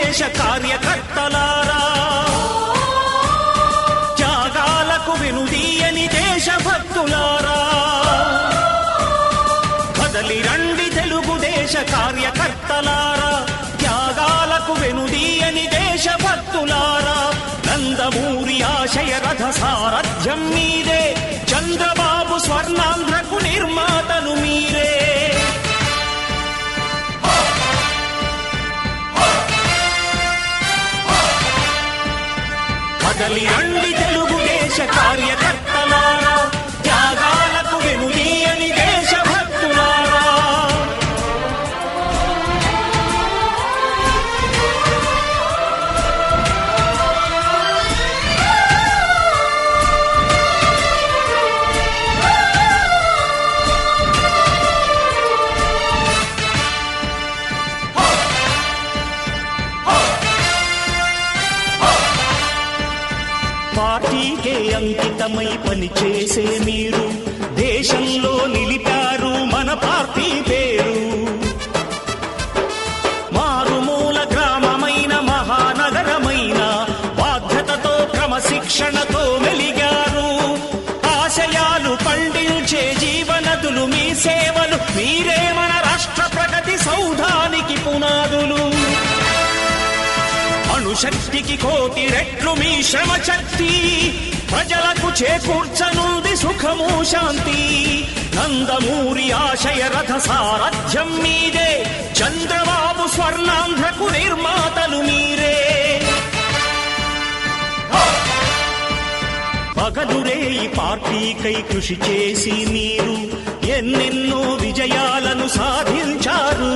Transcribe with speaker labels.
Speaker 1: తెలుగుదేశ కార్యకర్తలారా, త్యాగాలకు వెనుదీయని దేశభక్తులారా, కదలి రండి తెలుగుదేశ కార్యకర్తలారా, త్యాగాలకు వెనుదీయని దేశభక్తులారా. నందమూరి ఆశయ రథ సారథ్యం మీరే, చంద్రబాబు స్వర్ణాంధ్రకు నిర్మాతను మీరే. కదలి రండి తెలుగుదేశ కార్యకర్తలారా, త్యాగాలకు వెనుదీయని దేశభక్తులారా. పార్టీకే అంకితమై పనిచేసే మీరు దేశంలో నిలిపారు మన పార్టీ పేరు. మారుమూల గ్రామమైన మహానగరమైన బాధ్యతతో క్రమశిక్షణతో మెలిగారు. ఆశయాలు పండించే జీవనదులు మీ సేవలు, మీరే మన రాష్ట్ర ప్రగతి సౌధానికి పునాదులు. అణుశక్తికి కోటి రెట్లు మీ శ్రమ శక్తి, ప్రజలకు చేకూర్చనుంది సుఖము శాంతి. నందమూరి ఆశయ రథ సారథ్యం మీదే, చంద్రబాబు స్వర్ణాంధ్రకు నిర్మాతలు మీరే. పగలురే ఈ పార్టీకై కృషి చేసి మీరు ఎన్నెన్నో విజయాలను సాధించారు.